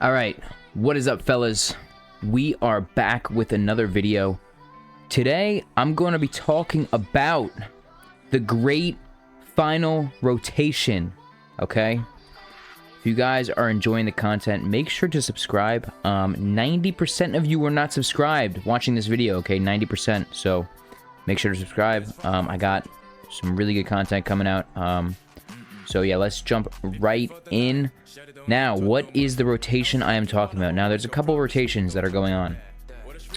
All right, what is up, fellas? We are back with another video. Today, I'm going to be talking about the great final rotation, okay? If you guys are enjoying the content, make sure to subscribe. 90% of you are not subscribed watching this video, okay? 90%, so make sure to subscribe. I got some really good content coming out. So yeah, let's jump right in. Now, what is the rotation I am talking about? Now, there's a couple rotations that are going on,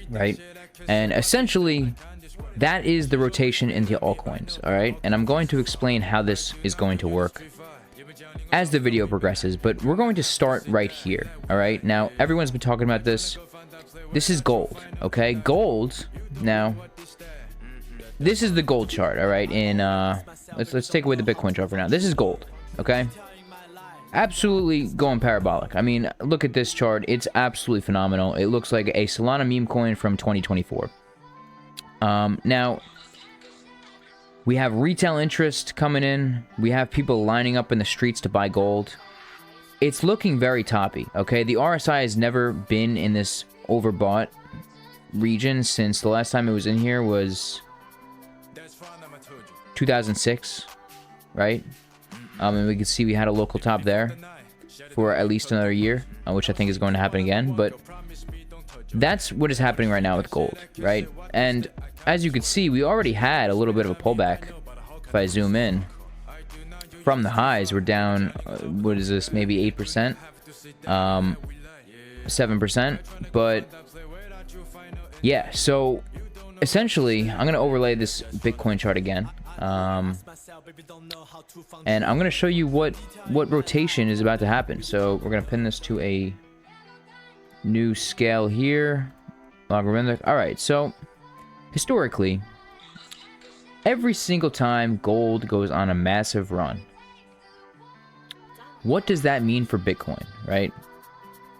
right? And essentially, that is the rotation in the altcoins, all right? And I'm going to explain how this is going to work as the video progresses, but we're going to start right here, all right? Now, everyone's been talking about this. This is gold, okay? Gold, now, this is the gold chart, all right? In let's take away the Bitcoin chart for now. This is gold, okay? Absolutely going parabolic. I mean, look at this chart. It's absolutely phenomenal. It looks like a Solana meme coin from 2024. Now, we have retail interest coming in. We have people lining up in the streets to buy gold. It's looking very toppy, okay? The RSI has never been in this overbought region since the last time it was in here was 2006, right? And we can see we had a local top there for at least another year, which I think is going to happen again. But that's what is happening right now with gold, right? And as you can see, we already had a little bit of a pullback. If I zoom in from the highs, we're down, what is this, maybe 8%, 7%. But yeah, so essentially, I'm going to overlay this Bitcoin chart again. And I'm going to show you what rotation is about to happen. So we're going to pin this to a new scale here. Logarithmic. All right, so historically, every single time gold goes on a massive run, what does that mean for Bitcoin, right?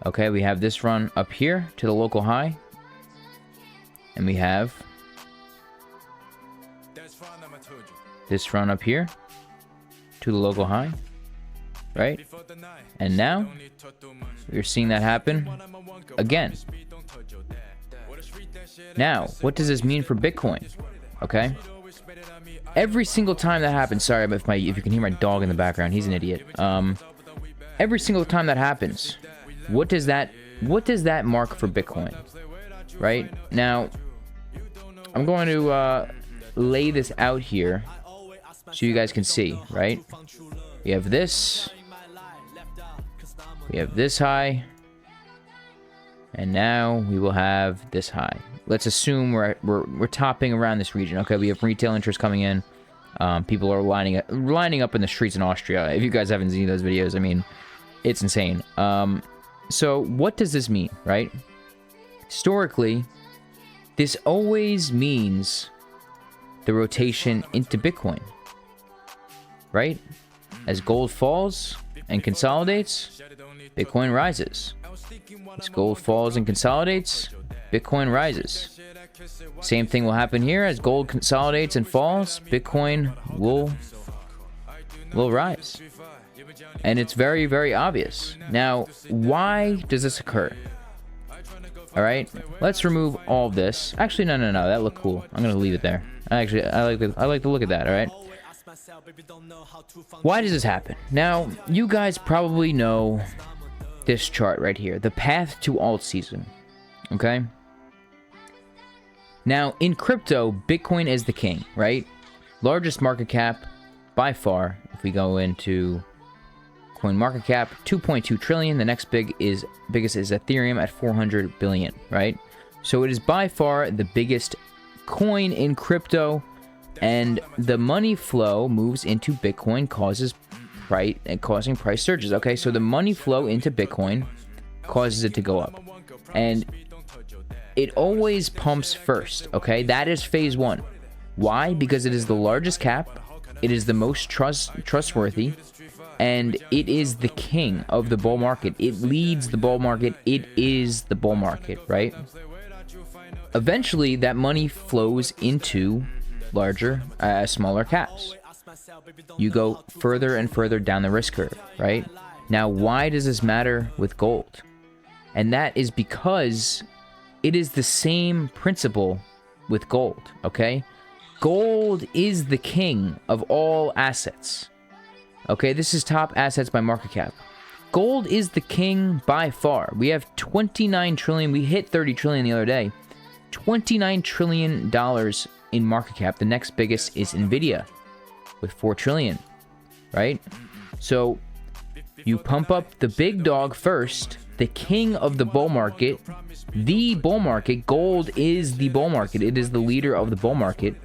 Okay, we have this run up here to the local high. And we have this run up here to the local high, right? And now we're seeing that happen again. Now, what does this mean for Bitcoin? Okay, every single time that happens, sorry if you can hear my dog in the background, he's an idiot. Every single time that happens, what does that mark for Bitcoin? Right now, I'm going to lay this out here so you guys can see, right? We have this high, and now we will have this high. Let's assume we're topping around this region. Okay, we have retail interest coming in. People are lining up in the streets in Austria. If you guys haven't seen those videos, I mean, it's insane. So what does this mean, right? Historically, this always means the rotation into Bitcoin, right? As gold falls and consolidates, Bitcoin rises. As gold falls and consolidates, Bitcoin rises. Same thing will happen here. As gold consolidates and falls, Bitcoin will rise. And it's very, very obvious. Now, why does this occur? All right, let's remove all of this. Actually, no, that looked cool. I'm gonna leave it there. I like the look at that. All right. Why does this happen? Now, you guys probably know this chart right here, the path to alt season. Okay. Now, in crypto, Bitcoin is the king, right? Largest market cap by far. If we go into coin market cap, 2.2 trillion. The next biggest is Ethereum at 400 billion, right? So it is by far the biggest coin in crypto, and the money flow moves into Bitcoin, causing price surges. Okay, so the money flow into Bitcoin causes it to go up, and it always pumps first. Okay, that is phase one. Why? Because it is the largest cap, it is the most trustworthy, and it is the king of the bull market. It leads the bull market. It is the bull market, right? Eventually, that money flows into smaller caps. You go further and further down the risk curve, right? Now, why does this matter with gold? And that is because it is the same principle with gold, okay? Gold is the king of all assets. Okay, this is top assets by market cap. Gold is the king by far. We have 29 trillion. We hit 30 trillion the other day. $29 trillion in market cap. The next biggest is Nvidia with 4 trillion, right? So you pump up the big dog first, the king of the bull market, the bull market. Gold is the bull market. It is the leader of the bull market.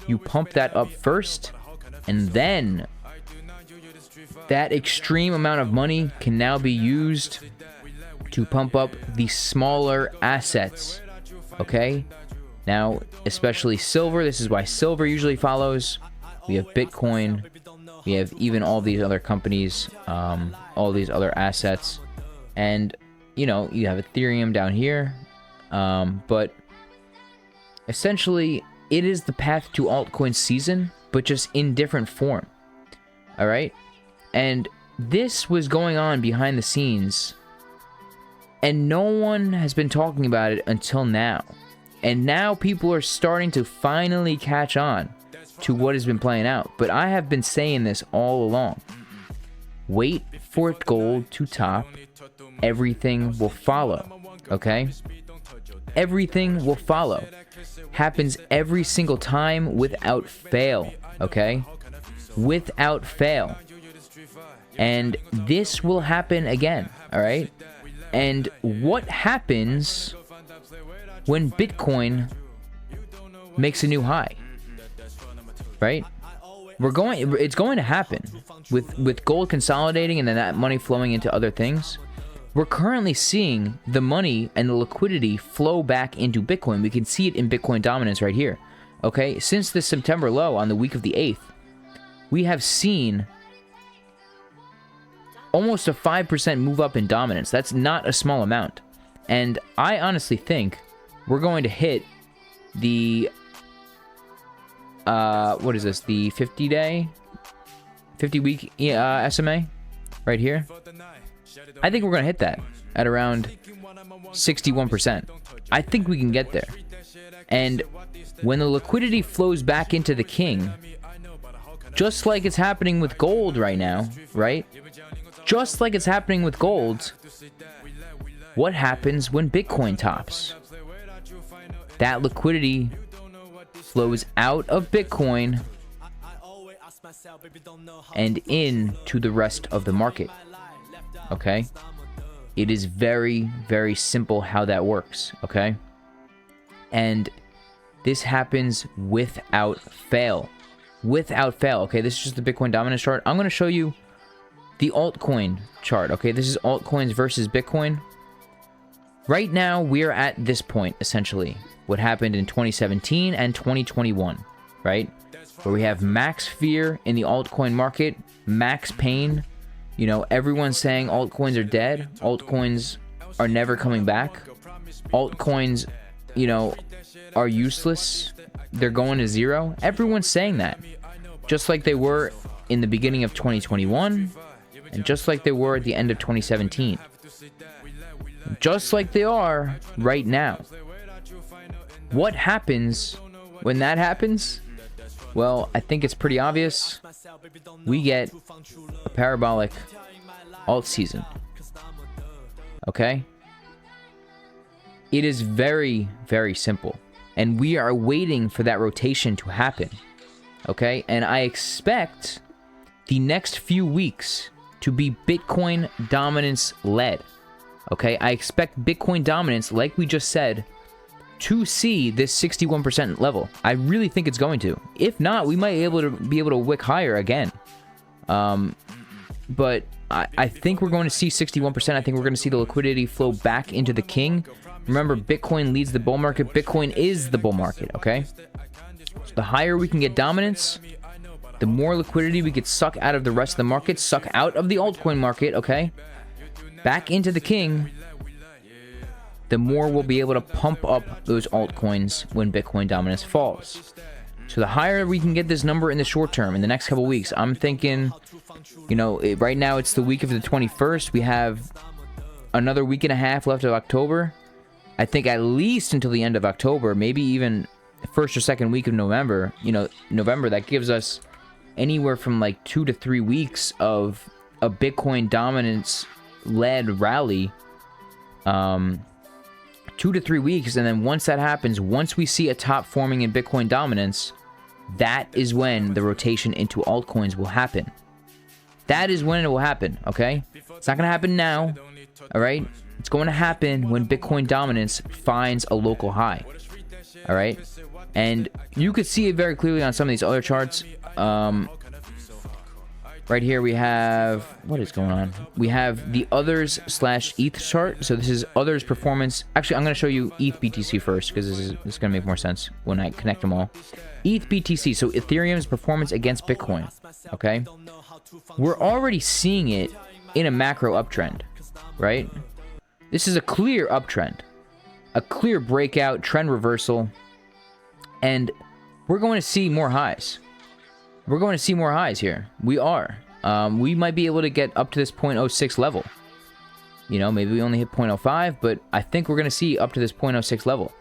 You pump that up first, and then that extreme amount of money can now be used to pump up the smaller assets, okay? Now, especially silver. This is why silver usually follows. We have Bitcoin. We have even all these other companies, all these other assets. And, you know, you have Ethereum down here. But essentially, it is the path to altcoin season, but just in different form. All right? And this was going on behind the scenes, and no one has been talking about it until now. And now people are starting to finally catch on to what has been playing out. But I have been saying this all along. Wait for gold to top. Everything will follow. Okay? Everything will follow. Happens every single time without fail. Okay? Without fail. And this will happen again, all right? And what happens when Bitcoin makes a new high, right? It's going to happen with gold consolidating and then that money flowing into other things. We're currently seeing the money and the liquidity flow back into Bitcoin. We can see it in Bitcoin dominance right here, okay? Since the September low on the week of the 8th, we have seen almost a 5% move up in dominance. That's not a small amount. And I honestly think we're going to hit the, what is this? The 50-week SMA right here. I think we're going to hit that at around 61%. I think we can get there. And when the liquidity flows back into the king, just like it's happening with gold right now, right? Just like it's happening with gold, what happens when Bitcoin tops? That liquidity flows out of Bitcoin and into the rest of the market. Okay? It is very, very simple how that works. Okay? And this happens without fail. Without fail. Okay, this is just the Bitcoin dominance chart. I'm going to show you the altcoin chart. Okay, this is altcoins versus Bitcoin. Right now, we're at this point, essentially. What happened in 2017 and 2021, right? Where we have max fear in the altcoin market, max pain. You know, everyone's saying altcoins are dead. Altcoins are never coming back. Altcoins, you know, are useless. They're going to zero. Everyone's saying that. Just like they were in the beginning of 2021. And just like they were at the end of 2017. Just like they are right now. What happens when that happens? Well, I think it's pretty obvious. We get a parabolic alt season. Okay? It is very, very simple. And we are waiting for that rotation to happen. Okay? And I expect the next few weeks to be Bitcoin dominance led. Okay? I expect Bitcoin dominance, like we just said, to see this 61% level. I really think it's going to. If not, we might be able to wick higher again. But I think we're going to see 61%. I think we're going to see the liquidity flow back into the king. Remember, Bitcoin leads the bull market. Bitcoin is the bull market, okay? So the higher we can get dominance, the more liquidity we could suck out of the rest of the market, suck out of the altcoin market, okay? Back into the king, the more we'll be able to pump up those altcoins when Bitcoin dominance falls. So the higher we can get this number in the short term, in the next couple weeks, I'm thinking, you know, right now it's the week of the 21st. We have another week and a half left of October. I think at least until the end of October, maybe even first or second week of November. You know, November, that gives us anywhere from like 2 to 3 weeks of a Bitcoin dominance-led rally. 2 to 3 weeks, and then once that happens, once we see a top forming in Bitcoin dominance, that is when the rotation into altcoins will happen. That is when it will happen, okay? It's not going to happen now, all right? It's going to happen when Bitcoin dominance finds a local high, all right? And you could see it very clearly on some of these other charts. Right here we have, what is going on? We have the others / ETH chart. So this is others performance. Actually, I'm going to show you ETH BTC first, because this is going to make more sense when I connect them all. ETH BTC, so Ethereum's performance against Bitcoin, okay? We're already seeing it in a macro uptrend, right? This is a clear uptrend, a clear breakout, trend reversal, and we're going to see more highs. We're going to see more highs here. We are. We might be able to get up to this 0.06 level. You know, maybe we only hit 0.05, but I think we're going to see up to this 0.06 level.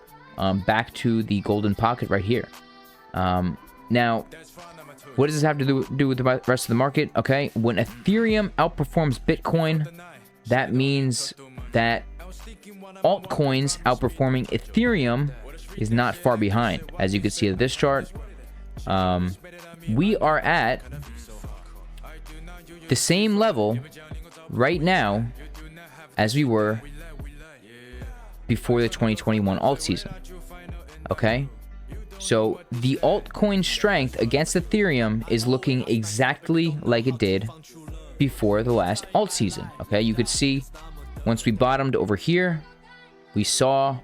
Back to the golden pocket right here. Now, what does this have to do with the rest of the market? Okay, when Ethereum outperforms Bitcoin, that means that altcoins outperforming Ethereum is not far behind. As you can see at this chart, we are at the same level right now as we were before the 2021 alt season. Okay? So the altcoin strength against Ethereum is looking exactly like it did before the last alt season. Okay? You could see once we bottomed over here, we saw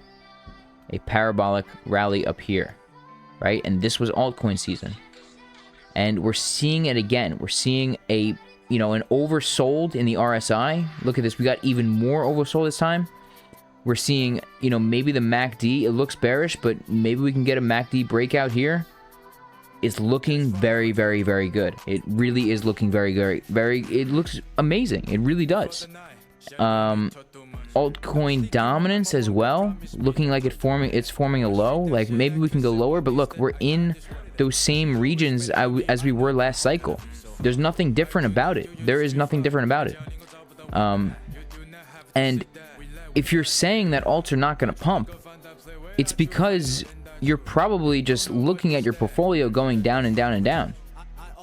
a parabolic rally up here, right? And this was altcoin season. And we're seeing it again. We're seeing a, you know, an oversold in the RSI. Look at this. We got even more oversold this time. We're seeing, you know, maybe the MACD, it looks bearish, but maybe we can get a MACD breakout here. It's looking very, very, very good. It really is looking very, very, very, it looks amazing. It really does. Altcoin dominance as well, looking like it's forming a low. Like maybe we can go lower, but look, we're in those same regions as we were last cycle. There's nothing different about it. There is nothing different about it. And if you're saying that alts are not going to pump, it's because you're probably just looking at your portfolio going down and down and down,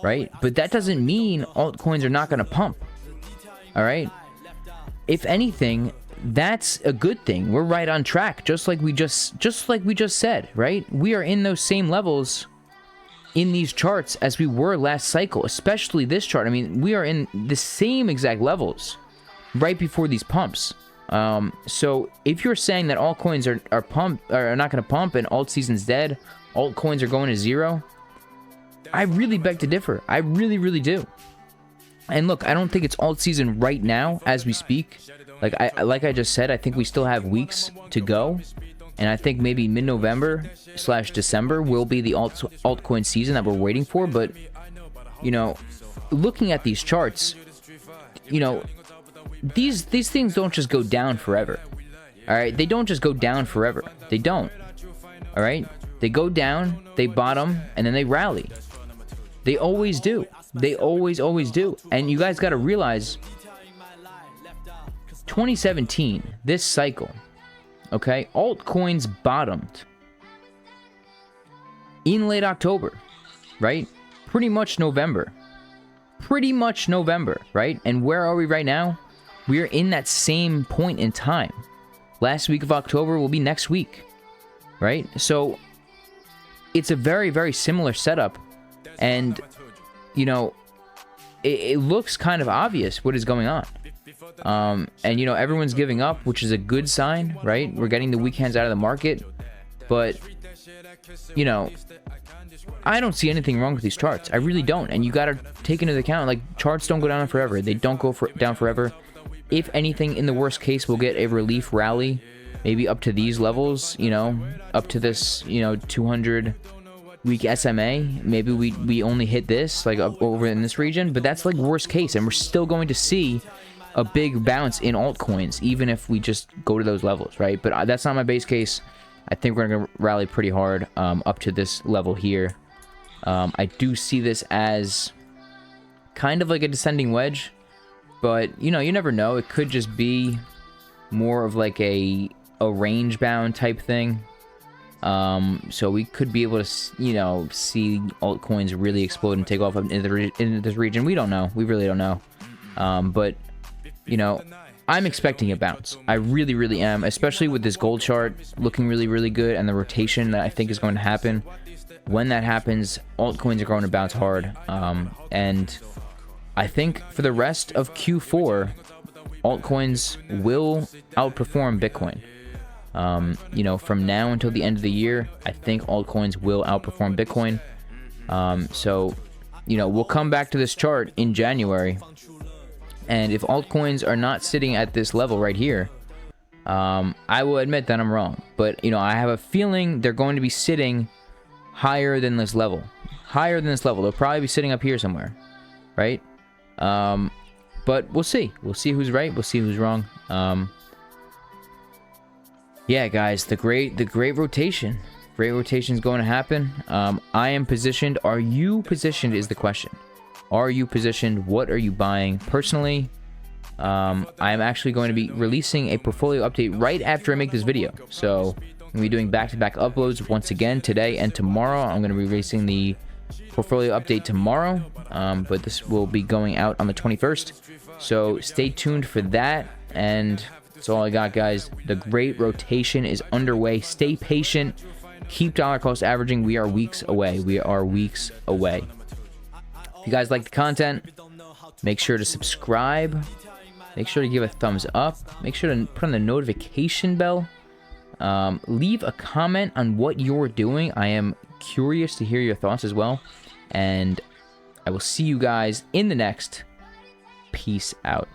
right? But that doesn't mean altcoins are not going to pump. All right. If anything, that's a good thing. We're right on track, just like we just said, right? We are in those same levels in these charts as we were last cycle, especially this chart. I mean, we are in the same exact levels right before these pumps. So if you're saying that altcoins are not going to pump and alt season's dead, altcoins are going to zero, I really beg to differ. I really, really do. And look, I don't think it's alt season right now as we speak. Like I just said, I think we still have weeks to go. And I think maybe mid-November / December will be the altcoin season that we're waiting for. But, you know, looking at these charts, you know, these things don't just go down forever. All right? They don't just go down forever. They don't. All right? They go down, they bottom, and then they rally. They always do. They always do. And you guys got to realize 2017, this cycle, okay, altcoins bottomed in late October, right? Pretty much November, right? And where are we right now? We are in that same point in time. Last week of October will be next week, right? So it's a very, very similar setup. And, you know, it looks kind of obvious what is going on. And, you know, everyone's giving up, which is a good sign, right? We're getting the weekends out of the market. But, you know, I don't see anything wrong with these charts. I really don't. And you got to take into account, like, charts don't go down forever. They don't go down forever. If anything, in the worst case, we'll get a relief rally, maybe up to these levels, you know, up to this, you know, 200-week SMA. Maybe we only hit this, like, up over in this region. But that's, like, worst case. And we're still going to see a big bounce in altcoins, even if we just go to those levels, right? But that's not my base case. I think we're going to rally pretty hard up to this level here. I do see this as kind of like a descending wedge, but, you know, you never know. It could just be more of like a range-bound type thing. So we could be able to, you know, see altcoins really explode and take off into this region. We don't know. We really don't know. But, you know, I'm expecting a bounce. I really, really am, especially with this gold chart looking really, really good and the rotation that I think is going to happen. When that happens, altcoins are going to bounce hard. And I think for the rest of Q4, altcoins will outperform Bitcoin. You know, from now until the end of the year, I think altcoins will outperform Bitcoin. So, you know, we'll come back to this chart in January. And if altcoins are not sitting at this level right here, I will admit that I'm wrong. But, you know, I have a feeling they're going to be sitting higher than this level. Higher than this level. They'll probably be sitting up here somewhere, right? But we'll see. We'll see who's right. We'll see who's wrong. Yeah, guys, the great rotation. Great rotation is going to happen. I am positioned. Are you positioned is the question. Are you positioned? What are you buying? Personally, I am actually going to be releasing a portfolio update right after I make this video. So I'm going to be doing back-to-back uploads once again today and tomorrow. I'm going to be releasing the portfolio update tomorrow, but this will be going out on the 21st. So stay tuned for that, and that's all I got, guys. The great rotation is underway. Stay patient. Keep dollar cost averaging. We are weeks away. We are weeks away. If you guys like the content, make sure to subscribe. Make sure to give a thumbs up. Make sure to put on the notification bell. Leave a comment on what you're doing. I am curious to hear your thoughts as well. And I will see you guys in the next. Peace out.